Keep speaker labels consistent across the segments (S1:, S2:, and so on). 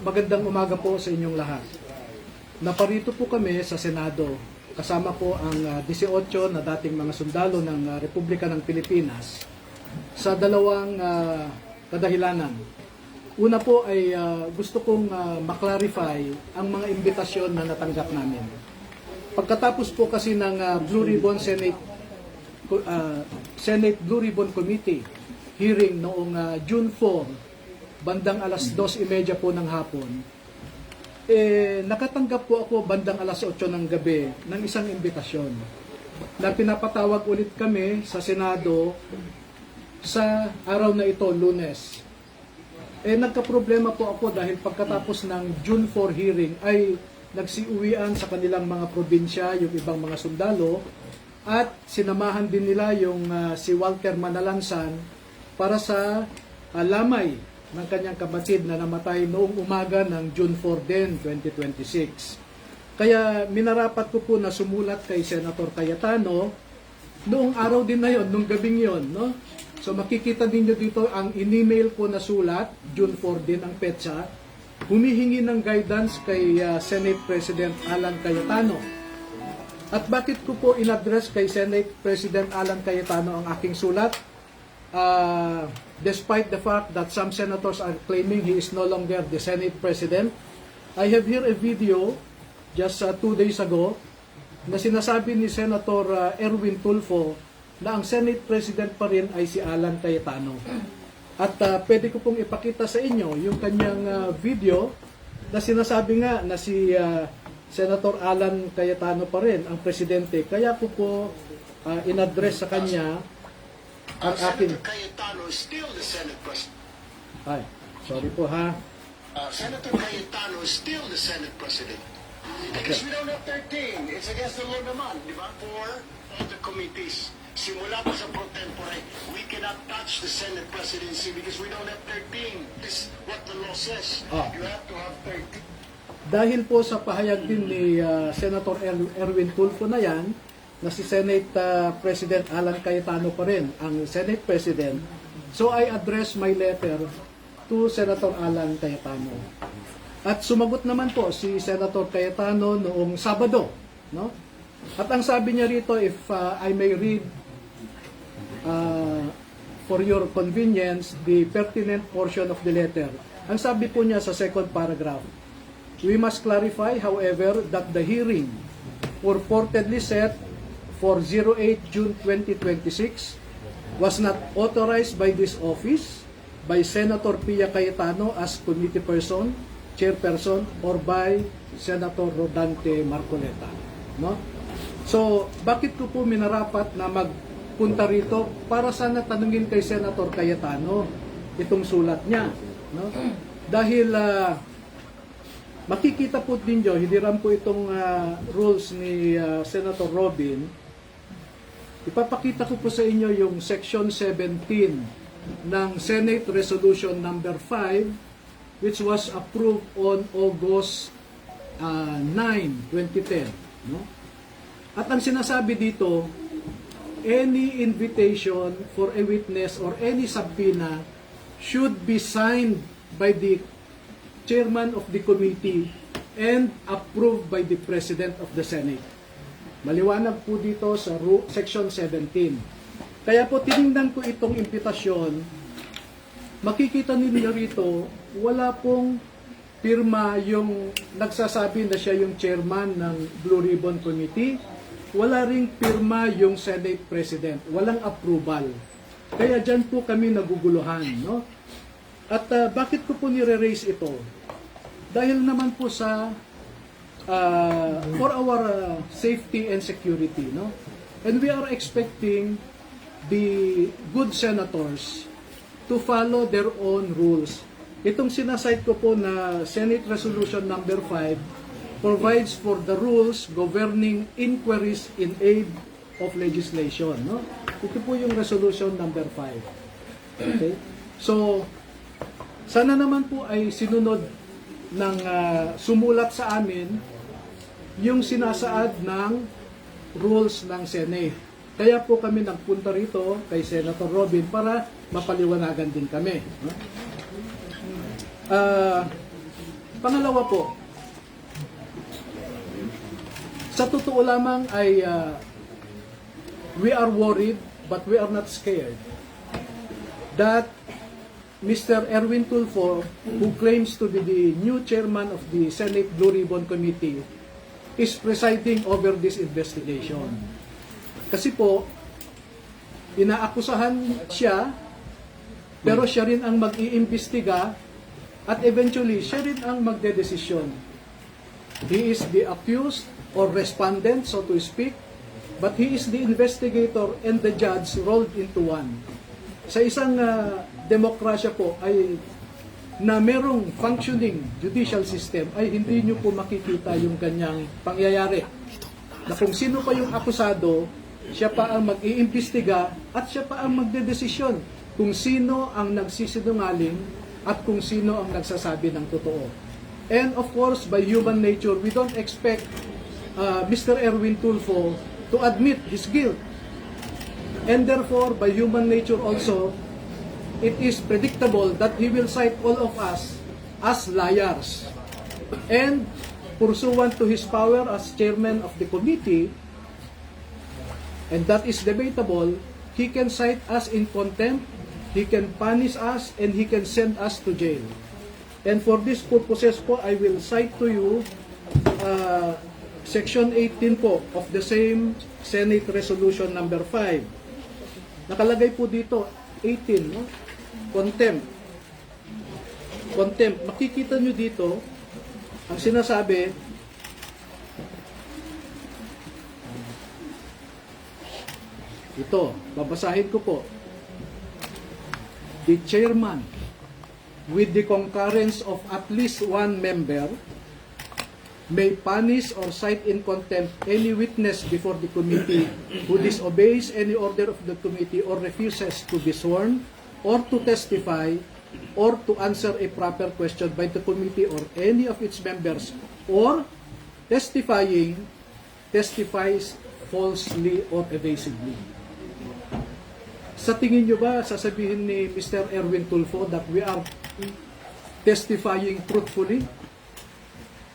S1: Magandang umaga po sa inyong lahat. Naparito po kami sa Senado. Kasama po ang 18 na dating mga sundalo ng Republika ng Pilipinas sa dalawang kadahilanan. Una po ay gusto kong maklarify ang mga imbitasyon na natanggap namin. Pagkatapos po kasi ng Blue Ribbon Senate Blue Ribbon Committee hearing noong June 4, bandang alas 2:30 po ng hapon, nakatanggap po ako bandang alas 8 ng gabi ng isang imbitasyon na pinapatawag ulit kami sa Senado sa araw na ito, Lunes. Nagkaproblema po ako dahil pagkatapos ng June 4 hearing ay nagsiuwian sa kanilang mga probinsya yung ibang mga sundalo at sinamahan din nila yung si Walter Manalansan para sa lamay ng kanyang kapatid na namatay noong umaga ng June 4 din, 2026. Kaya minarapat ko po na sumulat kay Senator Cayetano noong araw din na yon, noong gabing yon, no? So makikita ninyo dito ang in-email ko na sulat, June 4 din ang petsa, humihingi ng guidance kay Senate President Alan Cayetano. At bakit ko po in-address kay Senate President Alan Cayetano ang aking sulat? Despite the fact that some senators are claiming he is no longer the Senate President, I have here a video just 2 days ago na sinasabi ni Senator Erwin Tulfo na ang Senate President pa rin ay si Alan Cayetano. At pwede ko pong ipakita sa inyo yung kanyang video na sinasabi nga na si Senator Alan Cayetano pa rin ang presidente. Kaya ko po in-address sa kanya ang akin.
S2: Senator Cayetano is still the Senate President.
S1: Ay, sorry po ha.
S2: Senator Cayetano is still the Senate President. Because we don't have 13. It's against the law naman, di ba? For all the committees. Simula pa sa pro tempore, we cannot touch the Senate presidency because we don't have 13. This is what the law says. You have to have 13.
S1: Dahil po sa pahayag din ni Senator Erwin Tulfo na yan, na si Senate President Alan Cayetano pa rin ang Senate President. So I address my letter to Senator Alan Cayetano. At sumagot naman po si Senator Cayetano noong Sabado, no? At ang sabi niya rito, if I may read for your convenience the pertinent portion of the letter. Ang sabi po niya sa second paragraph, we must clarify, however, that the hearing purportedly set for 08 June 2026 was not authorized by this office, by Senator Pia Cayetano as committee person, chairperson, or by Senator Rodante Marcoleta. No? So, bakit ko po minarapat na magpunta rito para sana tanungin kay Senator Cayetano itong sulat niya. No? Dahil makikita po ninyo, hindi rin po itong rules ni Senator Robin. Ipapakita ko po sa inyo yung Section 17 ng Senate Resolution number 5 which was approved on August 9, 2010. No? At ang sinasabi dito, any invitation for a witness or any subpoena should be signed by the chairman of the committee and approved by the President of the Senate. Maliwanag po dito sa Section 17. Kaya po tinignan ko itong impitasyon, makikita ninyo rito, wala pong pirma yung nagsasabi na siya yung chairman ng Blue Ribbon Committee, wala ring pirma yung Senate President, walang approval. Kaya dyan po kami naguguluhan. No? At bakit ko po nire-raise ito? Dahil naman po sa for our safety and security, no? And we are expecting the good senators to follow their own rules. Itong sinasite ko po na Senate Resolution number 5 provides for the rules governing inquiries in aid of legislation, no? Ito po yung resolution number 5. Okay? So, sana naman po ay sinunod ng sumulat sa amin yung sinasaad ng rules ng Senate. Kaya po kami nagpunta rito kay Senator Robin para mapaliwanagan din kami. Pangalawa po, sa totoo lamang ay we are worried but we are not scared that Mr. Erwin Tulfo, who claims to be the new chairman of the Senate Blue Ribbon Committee, is presiding over this investigation. Kasi po, inaakusahan siya, pero siya rin ang mag-iimbestiga at eventually siya rin ang magdedesisyon. He is the accused or respondent, so to speak, but he is the investigator and the judge rolled into one. Sa isang demokrasya po ay na merong functioning judicial system ay hindi nyo po makikita yung kanyang pangyayari. Na kung sino pa yung akusado, siya pa ang mag-iimbestiga at siya pa ang magdedesisyon kung sino ang nagsisinungaling at kung sino ang nagsasabi ng totoo. And of course, by human nature, we don't expect Mr. Erwin Tulfo to admit his guilt. And therefore, by human nature also, it is predictable that he will cite all of us as liars. And pursuant to his power as chairman of the committee, and that is debatable, he can cite us in contempt, he can punish us, and he can send us to jail. And for these purposes po, I will cite to you Section 18 po of the same Senate Resolution number 5. Nakalagay po dito, 18, no? Contempt. Contempt. Makikita nyo dito, ang sinasabi, ito, babasahin ko po. The chairman, with the concurrence of at least one member, may punish or cite in contempt any witness before the committee who disobeys any order of the committee or refuses to be sworn or to testify or to answer a proper question by the committee or any of its members, or testifies falsely or evasively. Sa tingin nyo ba, sasabihin ni Mr. Erwin Tulfo that we are testifying truthfully?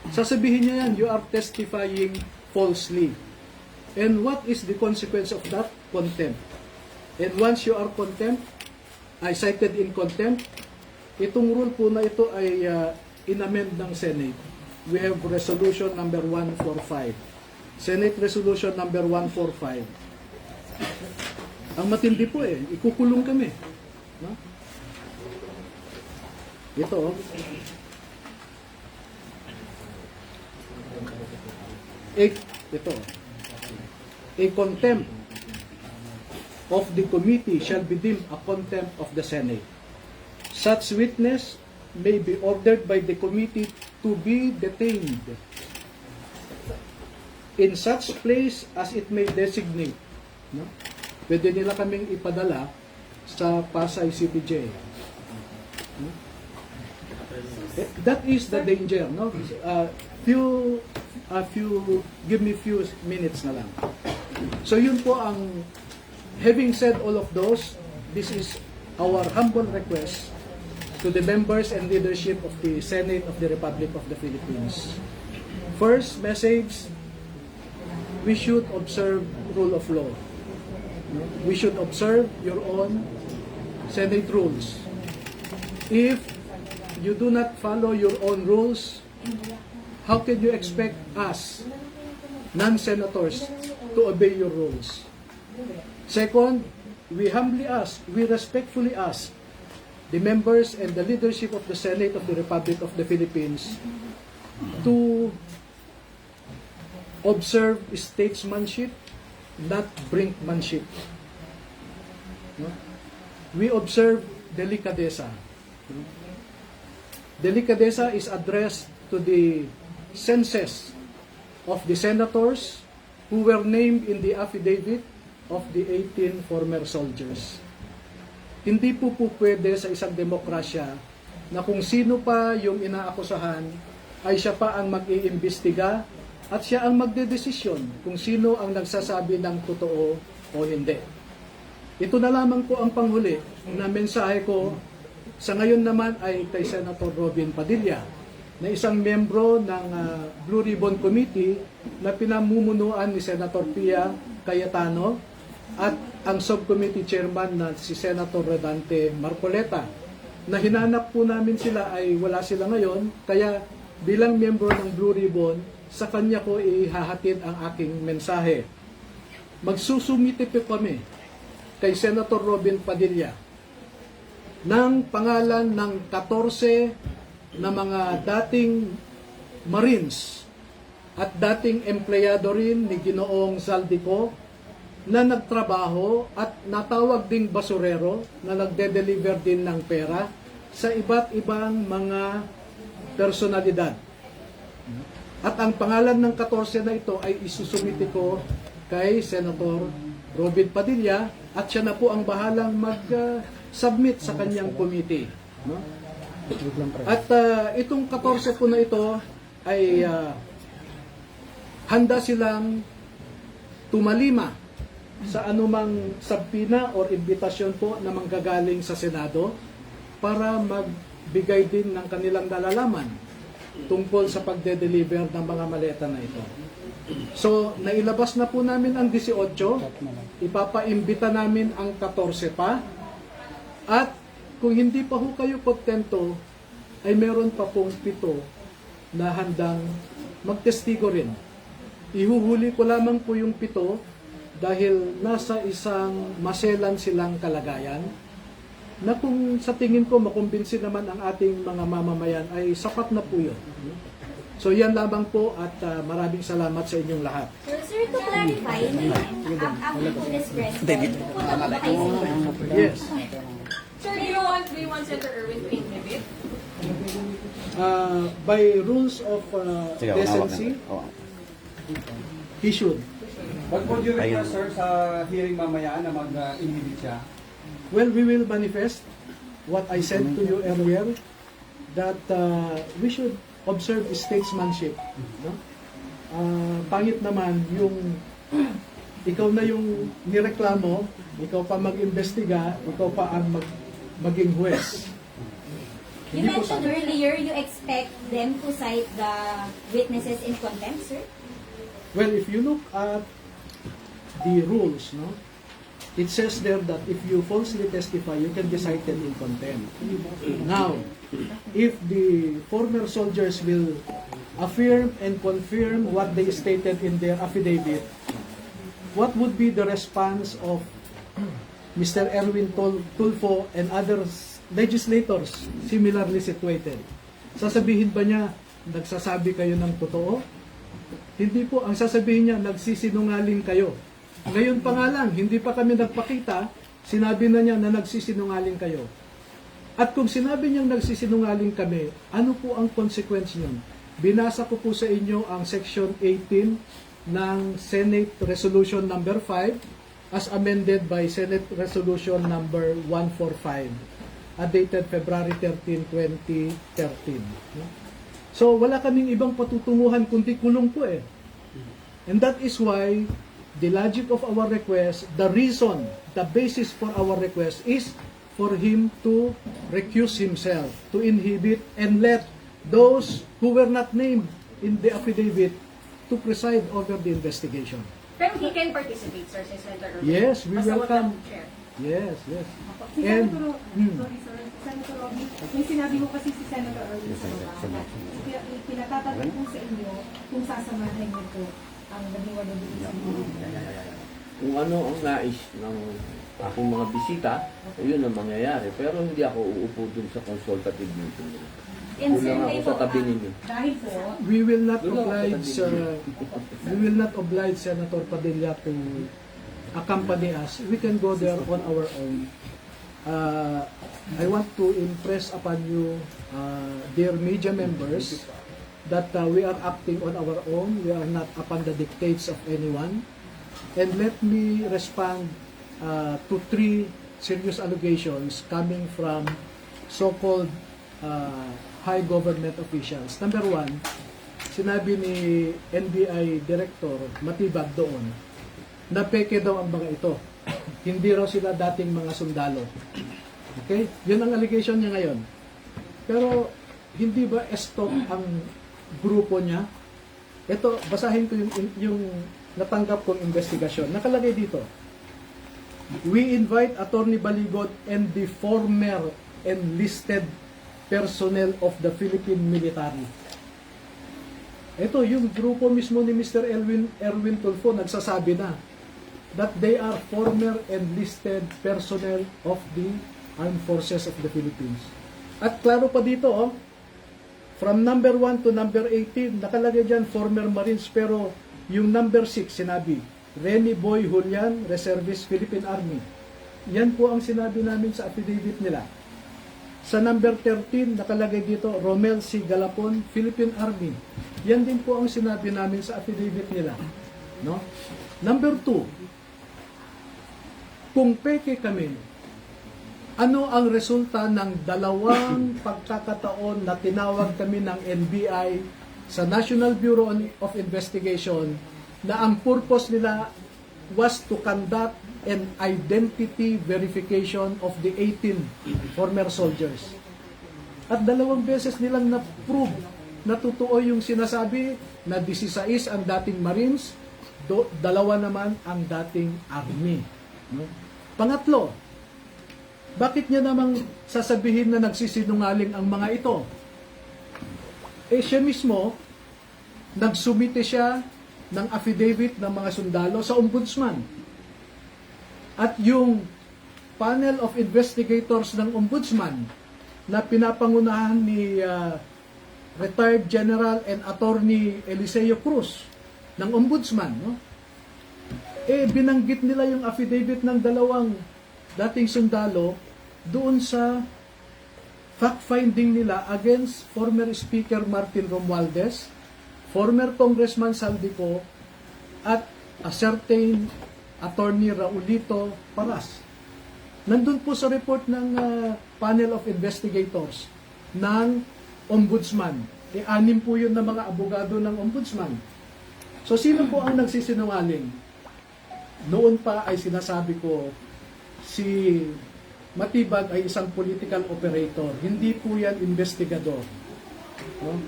S1: Sasabihin niya yan, you are testifying falsely. And what is the consequence of that? Contempt. And once you are cited in contempt, itong rule po na ito ay inamend ng Senate. We have resolution number 145. Senate resolution number 145. Ang matindi po ikukulong kami. No? Ito, a contempt of the committee shall be deemed a contempt of the Senate. Such witness may be ordered by the committee to be detained in such place as it may designate. No? Pwede nila kaming ipadala sa Pasay City Jail. No? That is the danger, no? Give me few minutes na lang. So yun po ang, having said all of those, this is our humble request to the members and leadership of the Senate of the Republic of the Philippines. First message, we should observe rule of law. We should observe your own Senate rules. If you do not follow your own rules, how can you expect us, non-senators, to obey your rules? Second, we humbly ask, we respectfully ask the members and the leadership of the Senate of the Republic of the Philippines to observe statesmanship, not brinkmanship. No? We observe delicadeza. Delicadeza is addressed to the senses of the senators who were named in the affidavit of the 18 former soldiers. Hindi po pwede sa isang demokrasya na kung sino pa yung inaakusahan ay siya pa ang mag-iimbestiga at siya ang magdedesisyon kung sino ang nagsasabi ng totoo o hindi. Ito na lamang po ang panghuli na mensahe ko sa ngayon naman ay kay Senator Robin Padilla. na isang membro ng Blue Ribbon Committee na pinamumunuan ni Senator Pia Cayetano at ang subcommittee chairman na si Senator Rodante Marcoleta. Na hinanap po namin sila ay wala sila ngayon, kaya bilang membro ng Blue Ribbon, sa kanya ko ihahatid ang aking mensahe. Magsusumite po kami kay Senator Robin Padilla ng pangalan ng 14 na mga dating Marines at dating empleyado rin ni Ginoong Zaldico na nagtrabaho at natawag ding basurero na nagde-deliver din ng pera sa iba't ibang mga personalidad. At ang pangalan ng 14 na ito ay isusumite ko kay Senator Robin Padilla at siya na po ang bahalang mag-submit sa kanyang committee. No? At itong 14 po na ito ay handa silang tumalima sa anumang sabpina o imbitasyon po na manggagaling sa Senado para magbigay din ng kanilang nalalaman tungkol sa pagde-deliver ng mga maleta na ito. So, nailabas na po namin ang 18, ipapaimbita namin ang 14 pa, at kung hindi pa ho kayo kontento, ay meron pa pong 7 na handang magtestigo rin. Ihuhuli ko lamang po yung 7 dahil nasa isang maselan silang kalagayan na kung sa tingin ko makumbinsi naman ang ating mga mamamayan ay sapat na po yun. So yan lamang po at maraming salamat sa inyong lahat.
S3: Sir, to clarify, after po this press con, pupunta po ba kayo sa inyo?
S1: Yes.
S4: Sir, do you want Senator Erwin to inhibit?
S1: By rules of decency, he should.
S5: What would you request, sir, sa hearing mamaya na mag-inhibit siya?
S1: Well, we will manifest what I said to you earlier, that we should observe statesmanship. No? Pangit naman yung ikaw na yung nireklamo, ikaw pa mag-imbestiga, ikaw pa ang maging huwes.
S3: You mentioned earlier you expect them to cite the witnesses in contempt, sir?
S1: Well, if you look at the rules, no, it says there that if you falsely testify, you can be cited in contempt. Now, if the former soldiers will affirm and confirm what they stated in their affidavit, what would be the response of Mr. Erwin Tulfo and other legislators similarly situated? Sasabihin ba niya, nagsasabi kayo ng totoo? Hindi po. Ang sasabihin niya, nagsisinungaling kayo. Ngayon pa nga lang, hindi pa kami nagpakita, sinabi na niya na nagsisinungaling kayo. At kung sinabi niyang nagsisinungaling kami, ano po ang consequence niyon? Binasa ko po sa inyo ang Section 18 ng Senate Resolution number 5 as amended by Senate Resolution number 145 dated February 13, 2013. So wala kaming ibang patutunguhan kundi kulong po eh. And that is why the logic of our request, the reason, the basis for our request is for him to recuse himself, to inhibit and let those who were not named in the affidavit to preside over the investigation.
S4: Pero he can participate, sir, si Senator Erwin.
S1: Yes, we
S4: Basta wag
S1: welcome.
S4: lang chair.
S1: Yes, yes.
S6: Si
S1: And,
S6: Senator, sorry sir, Senator Robby, may sinabi ko kasi si Senator Erwin sa baba. Pinatatanong po sa inyo kung sasamahan niyo po ang naging walubisan mo.
S7: Kung ano ang nais ng aking mga bisita, yun ang mangyayari. Pero hindi ako uupo dun sa consultative meeting.
S3: And sir,
S7: Kulang ako
S3: kayo
S7: sa
S3: po,
S7: tabi ninyo.
S6: Dahil po,
S1: we will not oblige Senator Padilla to accompany us. We can go there on our own. I want to impress upon you, dear media members, that we are acting on our own. We are not upon the dictates of anyone. And let me respond to 3 serious allegations coming from so-called high government officials. Number 1, sinabi ni NBI Director Matibag doon na peke daw ang mga ito. Hindi raw sila dating mga sundalo. Okay? Yun ang allegation niya ngayon. Pero hindi ba stop ang grupo niya? Ito, basahin ko yung natanggap kong investigasyon. Nakalagay dito, we invite Attorney Baligot and the former enlisted personnel of the Philippine military. Ito, yung grupo mismo ni Mr. Erwin Tulfo nagsasabi na that they are former enlisted personnel of the Armed Forces of the Philippines. At klaro pa dito, from number 1 to number 18, nakalagay dyan former Marines, pero yung number 6 sinabi, Renny Boy Julian, Reservist Philippine Army. Yan po ang sinabi namin sa affidavit nila. Sa number 13, nakalagay dito, Romel C. Galapon, Philippine Army. Yan din po ang sinabi namin sa affidavit nila. No? Number 2, kung peke kami, ano ang resulta ng dalawang pagkakataon na tinawag kami ng NBI sa National Bureau of Investigation na ang purpose nila was to conduct an identity verification of the 18 former soldiers. At dalawang beses nilang na-prove na totoo yung sinasabi na 16 ang dating Marines, dalawa naman ang dating Army. No? Pangatlo, bakit niya namang sasabihin na nagsisinungaling ang mga ito? Eh siya mismo, nagsumite siya ng affidavit ng mga sundalo sa ombudsman. At yung panel of investigators ng ombudsman na pinapangunahan ni retired General and Attorney Eliseo Cruz ng ombudsman, no? Eh binanggit nila yung affidavit ng dalawang dating sundalo doon sa fact-finding nila against former Speaker Martin Romualdez, former Congressman Saldico, at a certain Attorney Raulito Paras. Nandun po sa report ng panel of investigators ng ombudsman. E 6 po yun na mga abogado ng ombudsman. So sino po ang nagsisinungaling? Noon pa ay sinasabi ko, si Matibag ay isang political operator. Hindi po yan investigador. No?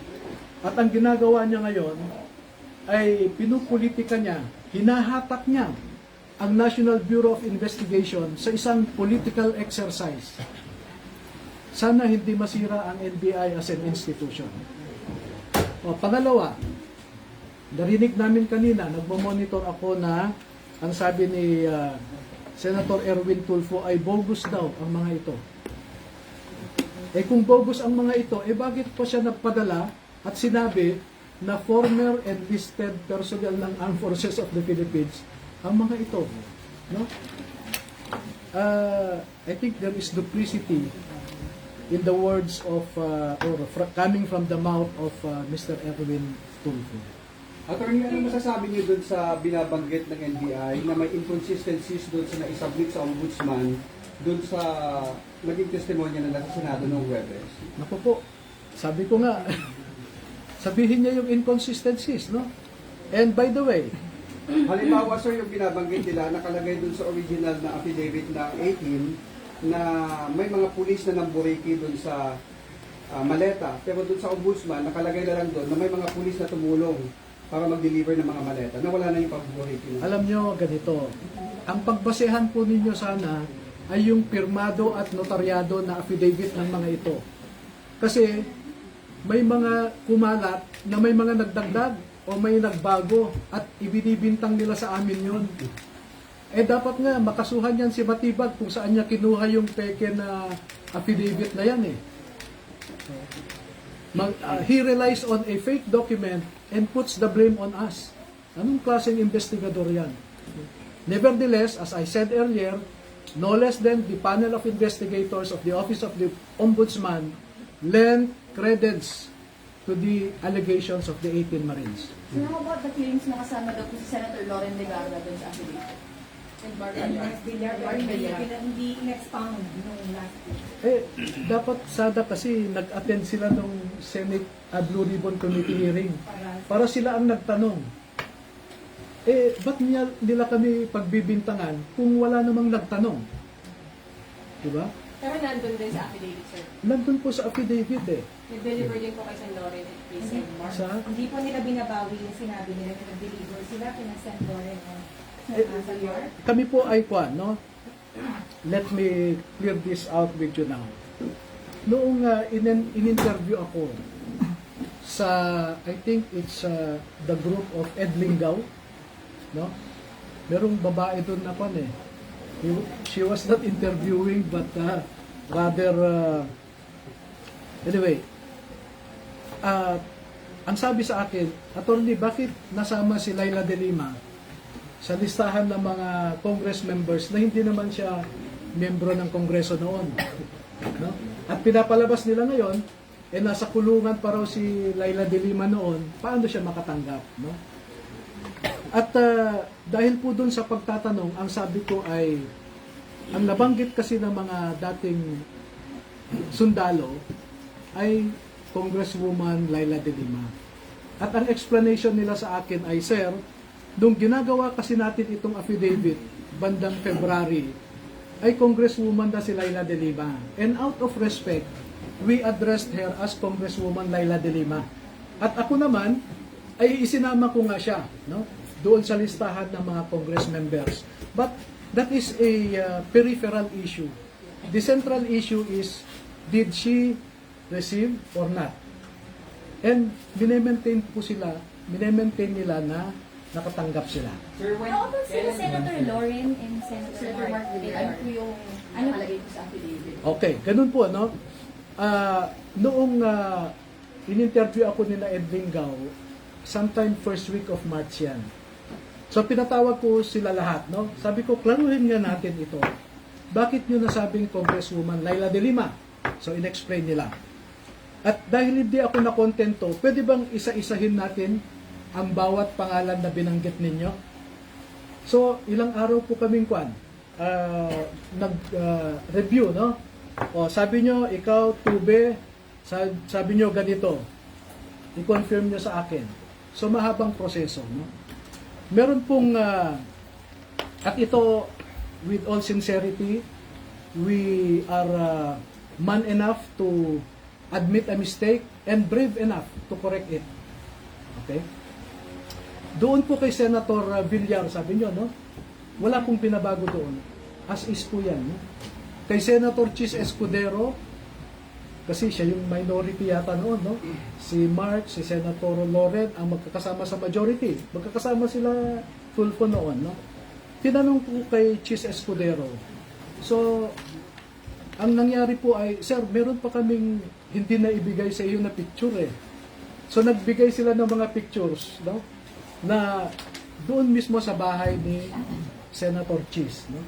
S1: At ang ginagawa niya ngayon ay pinupolitika niya, hinahatak niya ang National Bureau of Investigation sa isang political exercise. Sana hindi masira ang NBI as an institution. O, pangalawa, narinig namin kanina, nagmo-monitor ako na ang sabi ni Senator Erwin Tulfo ay bogus daw ang mga ito. Eh kung bogus ang mga ito, eh bakit pa siya nagpadala at sinabi na former enlisted personnel ng Armed Forces of the Philippines ang mga ito? No? I think there is duplicity in the words of coming from the mouth of Mr. Erwin Tulfo.
S5: Attorney, ano masasabi niyo dun sa binabanggit ng NBI na may inconsistencies dun sa naisubmit sa ombudsman dun sa naging testimonya na nasa Senado noong Huwebes?
S1: Naku po, sabi ko nga, sabihin niya yung inconsistencies, no? And by the way,
S5: Halimbawa, sir, yung binabanggit nila, nakalagay dun sa original na affidavit ng 18 na may mga pulis na namburiki dun sa maleta. Pero dun sa ombudsman, nakalagay na lang dun na may mga pulis na tumulong para mag-deliver ng mga maleta, na wala na yung pagburiki.
S1: alam nyo, ganito, ang pagbasehan po ninyo sana ay yung pirmado at notaryado na affidavit ng mga ito. Kasi may mga kumalat na may mga nagdagdag o may nagbago at ibinibintang nila sa amin yun. Eh dapat nga makasuhan yan si Matibag kung saan niya kinuha yung peke na affidavit na yan eh. He relies on a fake document and puts the blame on us. Anong klaseng investigador yan? Nevertheless, as I said earlier, no less than the panel of investigators of the Office of the Ombudsman lend credence to the allegations of the 18 Marines.
S4: So how about the claims na kasama daw po si Senator Loren de Garra doon sa affidavit? And
S6: Hindi in-expound nung last week.
S1: Eh, dapat sada kasi nag-attend sila ng Senate Blue Ribbon Committee hearing para sila ang nagtanong. Eh, ba't nila kami pagbibintangan kung wala namang nagtanong? Diba?
S4: Pero nandun din sa affidavit, sir.
S1: Nandun po sa affidavit eh.
S6: Nag-deliver din po kay Sen. Loren at kay Sen. Mark.
S1: Sa?
S6: Hindi po nila binabawi yung sinabi nila na nag-deliver sila kina Sen. Loren at Sen. Mark.
S1: Kami po ay kwan, no? Let me clear this out with you now. Noong in-interview ako sa, I think it's the group of Ed Lingaw, no? Merong babae doon na kwan eh. She was not interviewing but rather anyway, ang sabi sa akin, Attorney, bakit nasama si Laila de Lima sa listahan ng mga Congress members na hindi naman siya miyembro ng Kongreso noon? No? At pinapalabas nila ngayon, nasa kulungan pa raw si Laila de Lima noon, paano siya makatanggap? No? At dahil po dun sa pagtatanong, ang sabi ko ay, ang nabanggit kasi ng mga dating sundalo ay Congresswoman Laila de Lima. At ang explanation nila sa akin ay, Sir, nung ginagawa kasi natin itong affidavit bandang February, ay Congresswoman na si Laila de Lima. And out of respect, we addressed her as Congresswoman Laila de Lima. At ako naman, ay isinama ko nga siya, no? Doon sa listahan ng mga Congress members. But that is a peripheral issue. The central issue is, did she receive or not? And minemaintain po sila, minemaintain nila na nakatanggap sila.
S4: Sir, when,
S3: How about sila Senator Loren and Senator
S4: Senator Mark
S3: Mark
S4: Villar, ano po yung
S3: Ano?
S4: nakalagay po sa affidavit?
S1: Okay, ganun po, no? Noong in-interview ako nila Ed Lingaw, sometime first week of March yan. So pinatawag ko sila lahat, no? Sabi ko, klaruhin nga natin ito. Bakit nyo nasabing Congresswoman Laila de Lima? So in-explain nila. At dahil hindi ako nakontento, pwede bang isa-isahin natin ang bawat pangalan na binanggit ninyo? So ilang araw po kaming nag-review, no? O sabi nyo, ikaw, Tube, sabi nyo ganito. I-confirm nyo sa akin. So mahabang proseso, no? Meron pong, at ito, with all sincerity, we are man enough to admit a mistake and brave enough to correct it. Okay? Doon po kay Senator Villar, sabi nyo, no? Wala pong pinabago doon. As is po yan, no? Kay Senator Chis Escudero, kasi siya yung minority yata noon, no? Si Mark, si Senator Loren ang magkakasama sa majority. Magkakasama sila Tulfo noon, no? Tinanong po kay Chis Escudero. So, ang nangyari po ay, Sir, meron pa kaming hindi na ibigay sa iyo na picture eh. So, nagbigay sila ng mga pictures, no? Na doon mismo sa bahay ni Senator Chis, no?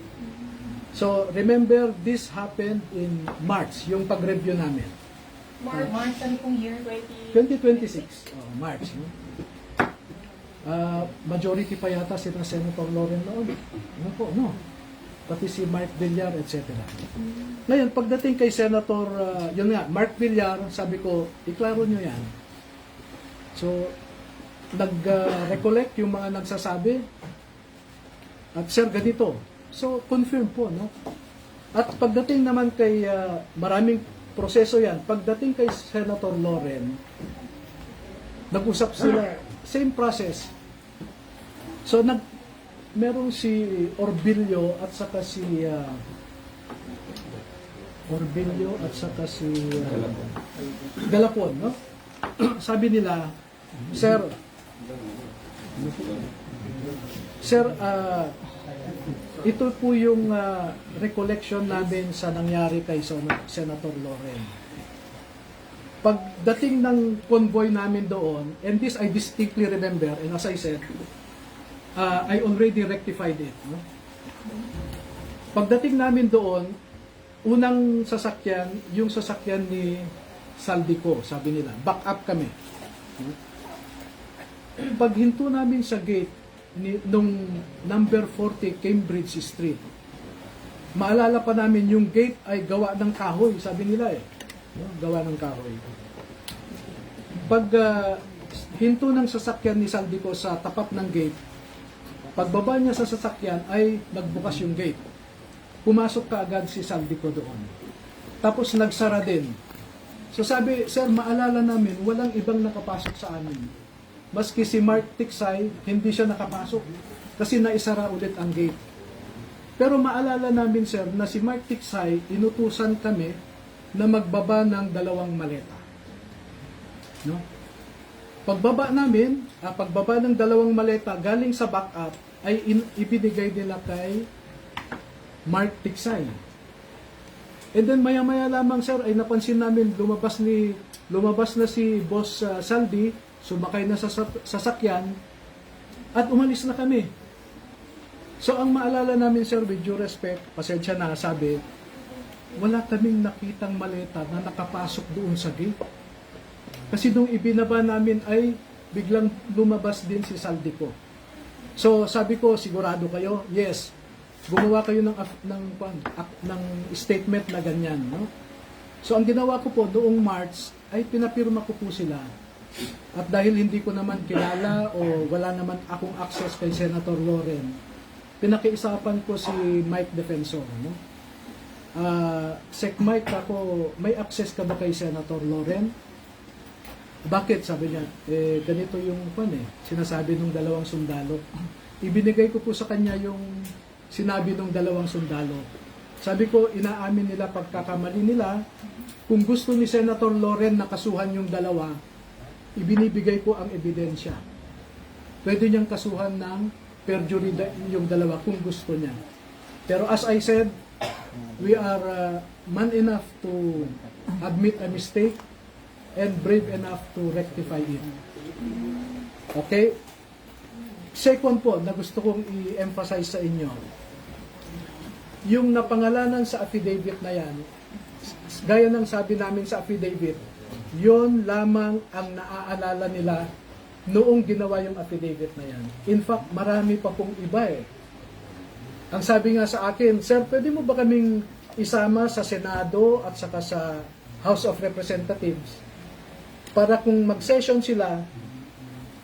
S1: So, remember, this happened in March, yung pag-review namin.
S4: March, ano pong year?
S1: 2026, March. No? Majority pa yata sila Senator Loren noon. Ano po, no? Pati si Mark Villar, etc. Ngayon, pagdating kay Senator, yun nga, Mark Villar, sabi ko, iklaro nyo yan. So, nag-recollect yung mga nagsasabi. At sir, ganito. So, confirm po, no? At pagdating naman kay, maraming proseso yan, pagdating kay Senator Loren, nag-usap sila, same process. So, merong si Orbilio at saka si, Galapon, no? Sabi nila, Sir, ito po yung recollection namin sa nangyari kay Senator Loren. Pagdating ng convoy namin doon, and this I distinctly remember, and as I said, I already rectified it. No? Pagdating namin doon, unang sasakyan, yung sasakyan ni Saldico, sabi nila, back up kami. Paghinto namin sa gate, nung number 40 Cambridge Street, maalala pa namin yung gate ay gawa ng kahoy, sabi nila eh. No? Gawa ng kahoy. Pag hinto ng sasakyan ni Saldico sa tapat ng gate, pagbaba niya sa sasakyan ay nagbukas yung gate. Pumasok kaagad si Saldico doon. Tapos nagsara din. So sabi, sir, maalala namin, walang ibang nakapasok sa amin. Maski si Mark Tiksay, hindi siya nakapasok kasi naisara ulit ang gate. Pero maalala namin, sir, na si Mark Tiksay, inutusan kami na magbaba ng 2 maleta. No? Pagbaba ng 2 maleta galing sa backup ay ibinigay nila kay Mark Tiksay. And then maya-maya lamang, sir, ay napansin namin lumabas na si Boss Saldi, sumakay na sa sasakyan at umalis na kami. So ang maalala namin, sir, with due respect, pasensya na, sabi, wala kaming nakitang maleta na nakapasok doon sa gate. Kasi nung ibinaba namin ay biglang lumabas din si Saldico. So sabi ko, sigurado kayo? Yes. Gumawa kayo ng statement na ganyan, no? So ang ginawa ko po noong March ay pinapirma ko po sila. At dahil hindi ko naman kilala o wala naman akong access kay Senator Loren, pinakiusapan ko si Mike Defensor, no? Sec Mike, ako, may access ka ba kay Senator Loren? Bakit? Sabi niya, ganito yung sinasabi ng 2 sundalo. Ibinigay ko po sa kanya yung sinabi ng 2 sundalo. Sabi ko, inaamin nila pagkakamali nila. Kung gusto ni Senator Loren na kasuhan yung 2, ibinibigay ko ang ebidensya. Pwede niyang kasuhan ng perjury yung 2 kung gusto niya. Pero as I said, we are man enough to admit a mistake and brave enough to rectify it. Okay? Second po, na gusto kong i-emphasize sa inyo, yung napangalanan sa affidavit na yan, gaya ng sabi namin sa affidavit, yon lamang ang naaalala nila noong ginawa yung affidavit na yan. In fact, marami pa pong iba eh. Ang sabi nga sa akin, sir, pwede mo ba kaming isama sa Senado at saka sa House of Representatives para kung mag-session sila,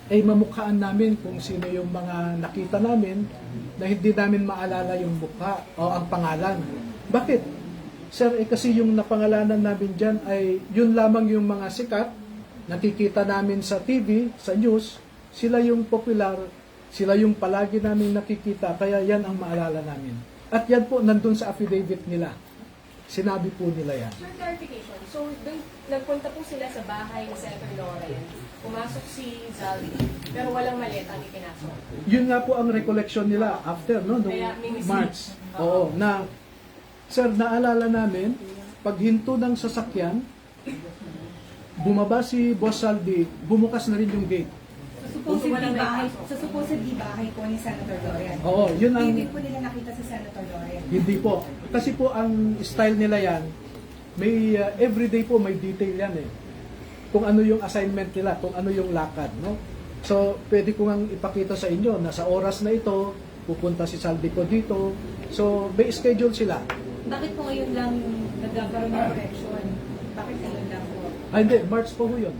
S1: ay mamukhaan namin kung sino yung mga nakita namin na hindi namin maalala yung mukha o ang pangalan. Bakit? Sir, kasi yung napangalanan namin dyan ay yun lamang yung mga sikat, nakikita namin sa TV, sa news, sila yung popular, sila yung palagi namin nakikita, kaya yan ang maalala namin. At yan po, nandun sa affidavit nila. Sinabi po nila yan.
S8: Sir, clarification. So, nagpunta po sila sa bahay ni Senator Loren, pumasok si Zaldi, pero walang maleta ang ipinasok.
S1: Yun nga po ang recollection nila after, no, nung
S8: Kaya, may mistake.
S1: March. Oo, na, sir, naalala namin, paghinto ng sasakyan, bumaba si Boss Saldi, bumukas na rin yung gate.
S6: Sa supposedly bahay po ni Senator Loren.
S1: Oo, yun ang...
S6: Hindi po nila nakita si Senator Loren.
S1: Hindi po. Kasi po ang style nila yan, may everyday po may detail yan eh. Kung ano yung assignment nila, kung ano yung lakad, no? So, pwede ko ngang ipakita sa inyo na sa oras na ito, pupunta si Saldico dito. So, may schedule sila.
S6: Bakit po ngayon lang nagkakaroon ng correction? Bakit ngayon lang po?
S1: Hindi, March po yun.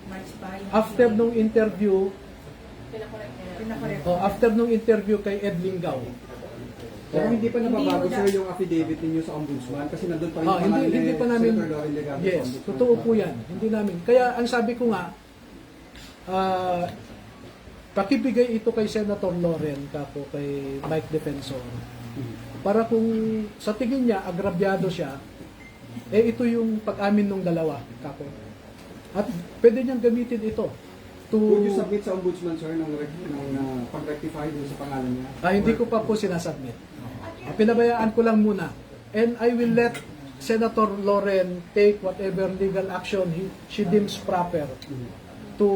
S6: March pa yung...
S1: After nung interview,
S8: Pinakorek nila.
S6: Pinakorek.
S1: after nung interview kay Ed Linggaw.
S5: Pero hindi pa nababago,
S6: Hindi
S5: sir, yung affidavit ninyo sa ombudsman kasi nandun pa rin
S1: Ah, hindi pa namin,
S5: Senator Loren Legarda sa
S1: yes,
S5: ombudsman.
S1: totoo po yan. Hindi namin. Kaya ang sabi ko nga, pakibigay ito kay Senator Loren, kapo kay Mike Defensor, para kung sa tingin niya, agrabyado siya, ito yung pag-amin ng 2, kapo. At pwede niyang gamitin ito to...
S5: Would you submit sa ombudsman, sir, ng pag-rectify dun sa pangalan niya?
S1: hindi ko pa po sinasubmit. Pinabayaan ko lang muna. And I will let Senator Loren take whatever legal action she deems proper to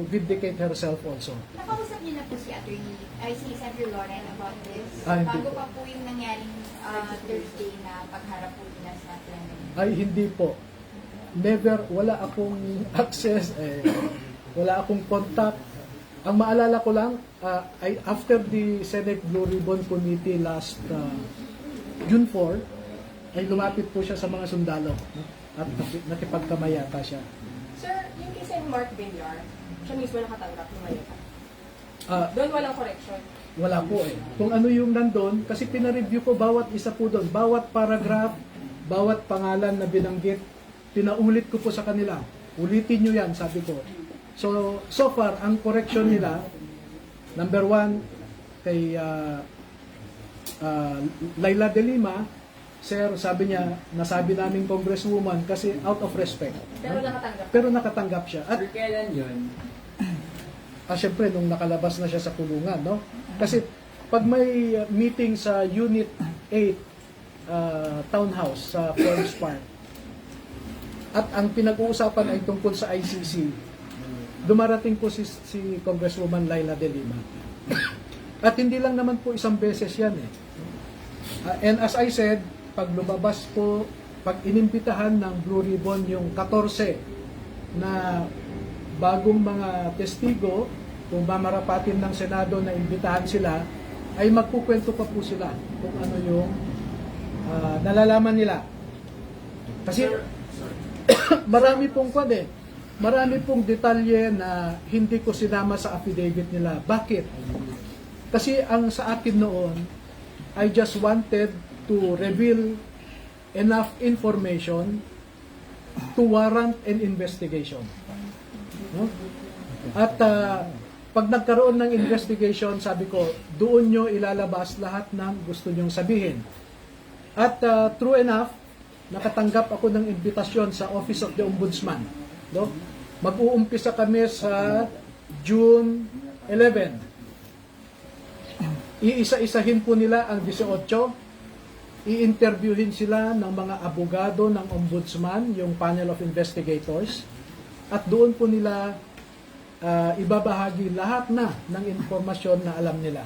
S1: vindicate herself also.
S3: Nakausap niyo na po si si Senator Loren about this?
S1: Hindi
S3: Bago
S1: po.
S3: pa po yung nangyaring Thursday na pagharap po nila sa plenary.
S1: Ay, hindi po. Never, wala akong access, wala akong contact. Ang maalala ko lang, ay after the Senate Blue Ribbon Committee last June 4, ay lumapit po siya sa mga sundalo, no? At nakipagkamayata siya.
S8: Sir, yung kay Mark Villar, siya mismo nakatanggap ng maleta.
S1: Doon
S8: walang correction.
S1: Wala po eh. Kung ano yung nandun, kasi pinareview ko bawat isa po doon, bawat paragraph, bawat pangalan na binanggit, pinaulit ko po sa kanila. Ulitin nyo yan, sabi ko. So far, ang correction nila, number 1, kay Laila De Lima, sir, sabi niya, nasabi namin congresswoman kasi out of respect.
S8: Pero nakatanggap.
S1: Pero nakatanggap siya. At
S9: Kailan yun?
S1: syempre, nung nakalabas na siya sa kulungan, no? Kasi pag may meeting sa Unit 8 Townhouse sa Forest Park, at ang pinag-uusapan ay tungkol sa ICC, dumarating po si Congresswoman Laila De Lima. At hindi lang naman po isang beses yan eh. And as I said, pag lumabas po, pag inimbitahan ng Blue Ribbon yung 14 na bagong mga testigo, kung mamarapatin ng Senado na imbitahan sila, ay magkukwento pa po sila kung ano yung nalalaman nila. Kasi marami pong marami pong detalye na hindi ko sinama sa affidavit nila. Bakit? Kasi ang sa akin noon, I just wanted to reveal enough information to warrant an investigation. No? At pag nagkaroon ng investigation, sabi ko, doon nyo ilalabas lahat ng gusto nyong sabihin. At true enough, nakatanggap ako ng imbitasyon sa Office of the Ombudsman. No? Mag-uumpisa kami sa June 11. Iisa-isahin po nila ang 18. I-interviewin sila ng mga abogado ng Ombudsman, yung panel of investigators. At doon po nila ibabahagi lahat na ng informasyon na alam nila.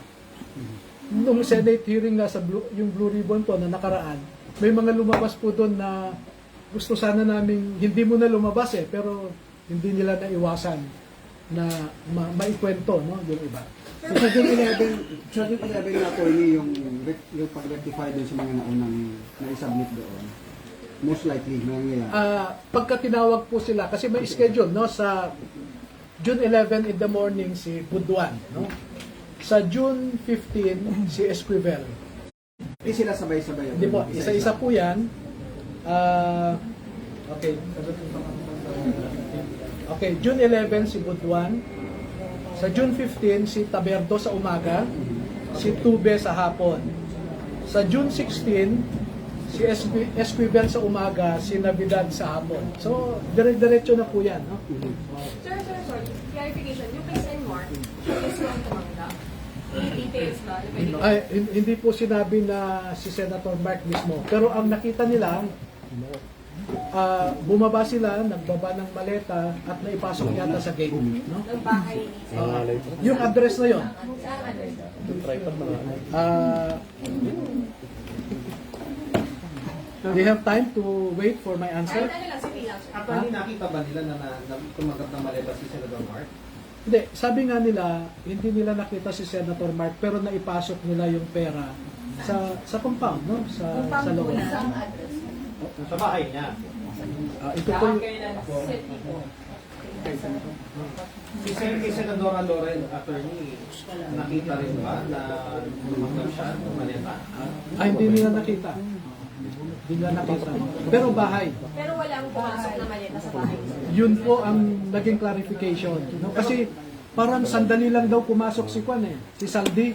S1: Nung Senate hearing nga sa yung Blue Ribbon po na nakaraan, may mga lumabas po doon na gusto sana namin hindi mo na lumabas pero hindi nila naiwasan na maikwento, no, yung iba.
S5: So, sa June 11 na po yung pag-rectify doon sa mga naunang na-submit doon. Most likely, mangyayari.
S1: Pagka tinawag po sila, kasi may schedule, no, sa June 11 in the morning si Buduan, no? Sa June 15 si Esquivel.
S5: Hindi sila sabay-sabay.
S1: Hindi po, isa-isa po yan. Okay. Okay, June 11 si Buduan. Sa June 15 si Taberdo sa umaga, si Tube sa hapon. Sa June 16 si Esquivel sa umaga, si Navidad sa hapon. So, dire-diretso na po yan, no?
S8: Sir, sorry. Clarification. Yung kay Sen Mark, siya mismo ang tumanggap. May details ba? Na pwede ko-
S1: Ay, hindi po sinabi na si Senator Mark mismo. Pero ang nakita nila, bumaba sila, nagbaba ng maleta at naipasok yata sa gate. No?
S8: ng bahay ni
S1: Yung address na yon.
S8: Saan address?
S1: Do you have time to wait for my answer?
S8: Kahit ano lang, sige lang, sir.
S9: Actually, nakita ba nila na tumanggap ng maleta si Senator Mark?
S1: Hindi, sabi nga nila, hindi nila nakita si Senator Mark pero naipasok nila yung pera sa compound, no? Sa loob.
S4: Saan address?
S9: Sa bahay niya.
S1: Ito po yung,
S8: City po.
S9: Si Senadora Loren, attorney, nakita rin ba na tumanggap siya ng maleta?
S1: hindi nila nakita. Hindi nila nakita. Pero bahay.
S8: Pero walang pumasok na maleta sa bahay.
S1: Yun po ang naging clarification. No? Kasi parang sandali lang daw pumasok si Juan si Saldi.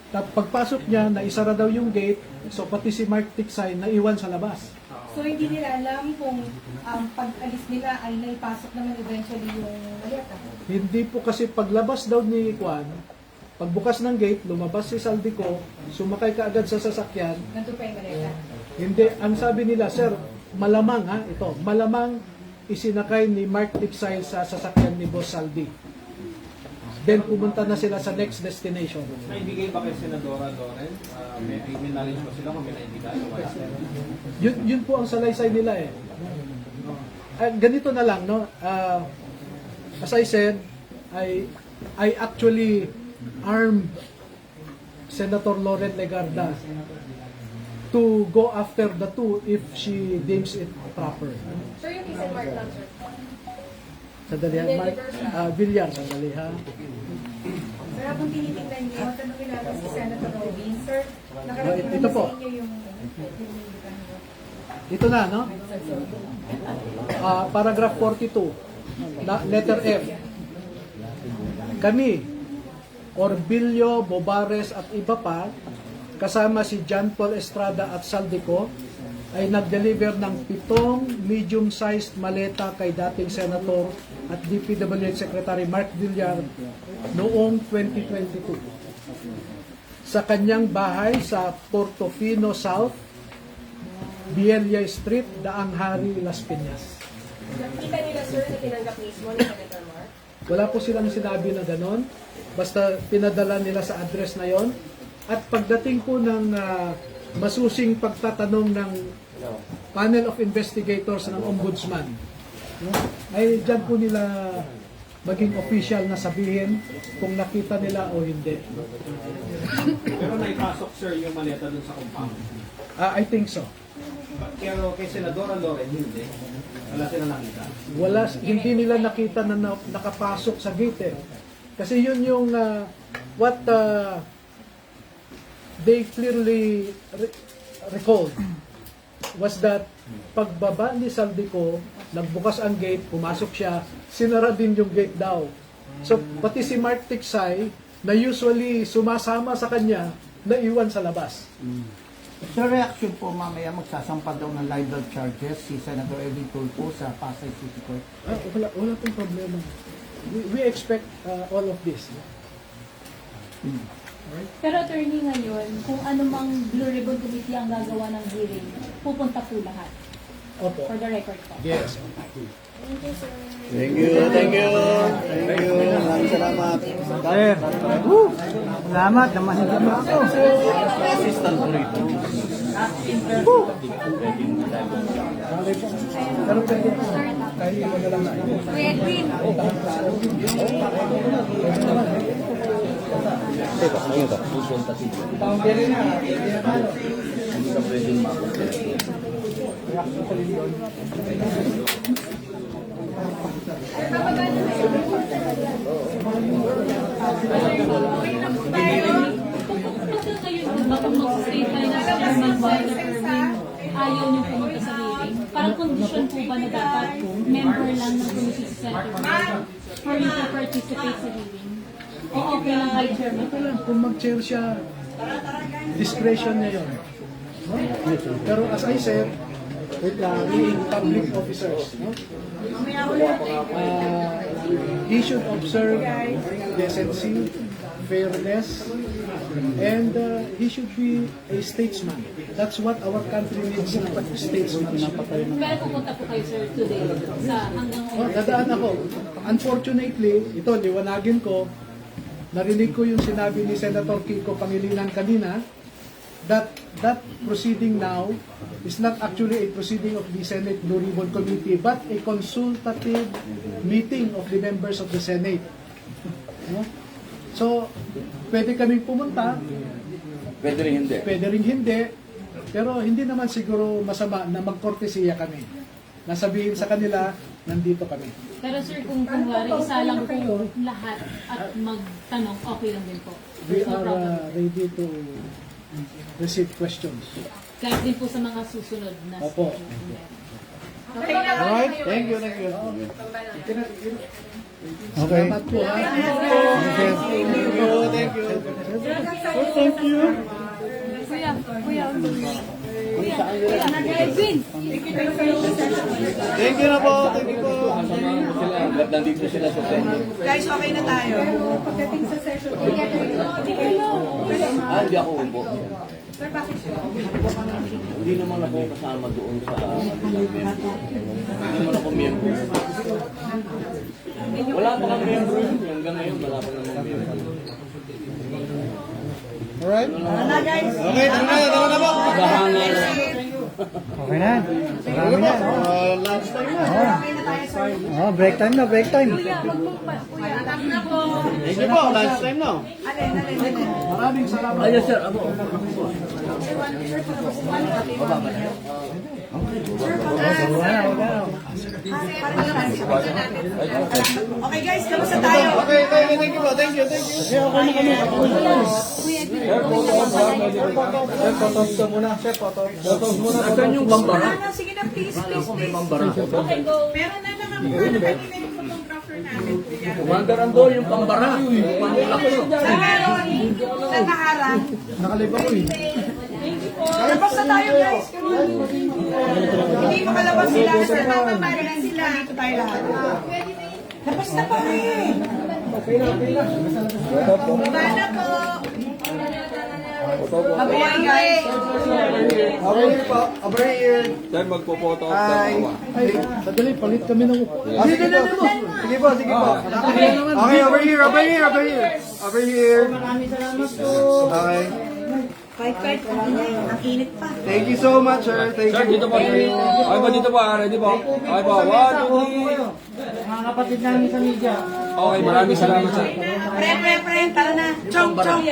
S1: Pagpasok niya, naisara daw yung gate, so pati si Mark Tiksay naiwan sa labas.
S6: So hindi nila alam kung pag-alis nila ay naipasok naman eventually yung maleta.
S1: Hindi po kasi paglabas daw ni Juan, pagbukas ng gate, lumabas si Saldico, sumakay ka agad sa sasakyan.
S6: Nandun pa yung maleta.
S1: Hindi, ang sabi nila, sir, malamang malamang isinakay ni Mark Tiksay sa sasakyan ni Boss Saldi. Then pumunta na sila sa next destination.
S9: May bigay ba kay Senadora Loren? May knowledge ba sila kung may naibigay o wala?
S1: Yun po ang salaysay nila ganito na lang, no? As I said, I actually armed Senator Loren Legarda to go after the two if she deems it proper.
S8: Sir, yung kay Sen Mark lang, sir.
S1: Sandali ha, Mark. Villar, sandali ha.
S6: Sir, habang tinitingnan niyo, tanongin natin si Senator Robin. Sir, nakarating
S1: Ito
S6: naman
S1: po.
S6: sa inyo yung
S1: Ito na, no? Paragraph 42, letter F. Kami, Orbilio, Bobares at iba pa, kasama si John Paul Estrada at Saldico, ay nag-deliver ng 7 medium-sized maleta kay dating Senator at DPWH Secretary Mark Villar noong 2022 sa kanyang bahay sa Portofino South, Bielia Street, Daang Hari, Las Piñas.
S8: Nakita nila, sir, na tinanggap mismo ni Senator Mark?
S1: Wala po silang sinabi na ganon, basta pinadala nila sa address na yon. At pagdating po ng masusing pagtatanong ng panel of investigators ng ombudsman, no, ay dyan po nila maging official na sabihin kung nakita nila o hindi.
S9: Pero naipasok, sir, yung maleta dun sa compound.
S1: I think so.
S9: Pero kay Senadora Loren, hindi. Wala sila nakita.
S1: Hindi nila nakita na nakapasok sa gate. Kasi yun yung what they clearly recalled was that pagbaba ni Saldico, nagbukas ang gate, pumasok siya, sinara din yung gate daw. So, pati si Mark Tiksay, na usually sumasama sa kanya, naiwan sa labas.
S10: Sa reaction po, mamaya magsasampa daw ng libel charges si Senator Eddie Tulfo sa Pasay City Court.
S1: Wala pong problema. We expect all of this.
S4: Pero attorney ngayon, kung anumang Blue Ribbon Committee ang gagawa ng hearing, pupunta po lahat.
S1: Opo.
S4: For the record po.
S1: Yes.
S10: Thank you. Maraming salamat. Salamat, namahilig mo ako.
S1: Pero pwede po. Kahit mo na lang na.
S3: Kuya Edwin.
S7: Hindi ka pwedeng makonsulta.
S4: Kung mag-stay tayo na sa Chairman Walter Erwin, ayaw niyo pumunta sa hearing. Parang condition po ba na dapat member lang ng committee si Senator Mark for you to participate sa hearing? O okay lang kay Chairman?
S1: Okay lang, kung mag-chair siya, discretion niya yun. No? Pero as I said, being public officers, no? He should observe decency, fairness, and he should be a statesman. That's what our country needs, statesmanship.
S4: Pero pupunta po kayo, sir, today sa hanggang
S1: Dadaan ako. Unfortunately, ito, liwanagin ko, narinig ko yung sinabi ni Senator Kiko Pangilinan kanina, that proceeding now is not actually a proceeding of the Senate Blue Ribbon Committee, but a consultative meeting of the members of the Senate. No? So, pwede kaming pumunta,
S7: Pwede rin hindi.
S1: pwede rin hindi, pero hindi naman siguro masama na magkortesiya kami. Nasabihin sa kanila, nandito kami.
S4: Pero sir, kung kunwari, isa lang po lahat at magtanong, okay lang din po.
S1: We
S4: There's no
S1: are
S4: problem.
S1: ready to receive questions.
S4: Kahit din po sa mga susunod na
S1: Opo.
S10: Alright, thank you. Okay.
S1: Salamat po. Ha?
S10: Thank you.
S4: Kuya, Edwin!
S10: Thank you na po.
S7: Ba't nandito sila sa Senate?
S6: Guys, okay na tayo. Pagdating sa session,
S7: Hindi ako umpo.
S6: sir, bakit siya?
S7: Hindi naman ako kasama doon sa member. Hindi naman ako member. Wala pa kang member. Hanggang ngayon, wala pa namang member.
S10: Alright. Okay, tama na po.
S7: Bahana na.
S10: Okay na. Marami na. Lunch time na. Break time na, break time. Thank you po, lunch time na.
S1: Maraming salamat.
S7: Yes, sir. Abo.
S6: Okay guys, kamusta tayo?
S10: Okay, thank you po. Thank you.
S1: Sir, photos muna. Sir, photos muna.
S7: Nasaan yung pambara?
S6: Sige na, please,
S7: Akala ko may pambara.
S4: Okay, go.
S6: Meron na nakakuha na kanina yung photographer namin, kuya.
S7: Commander Ando, yung pambara. Manulak ko.
S6: Nakaharang.
S1: Nakalive ako eh.
S6: Labas na tayo, guys. Hindi makalabas sila. Sir, mapapari na sila. Dito tayo lahat. Labas na pa eh. Bala po. Mabuhay, guys.
S5: Over here po. Over here.
S9: Sir, magpo-photo up
S5: Hi.
S1: Ay, sadali, palit kami ng upo.
S5: Sige po. Sige po, sige po. Okay, over here, over here, over here. Over here.
S10: Maraming salamat po.
S5: Okay.
S6: Kahit ang init pa.
S5: Thank you so much, sir. Thank
S9: Sir,
S5: you.
S9: dito po. Okay po, dito po. Ready po. Okay po. 1, 2, 3.
S10: Mga kapatid namin sa media.
S9: Okay, maraming salamat, sir.
S6: Pre, tara na. Chong, chong.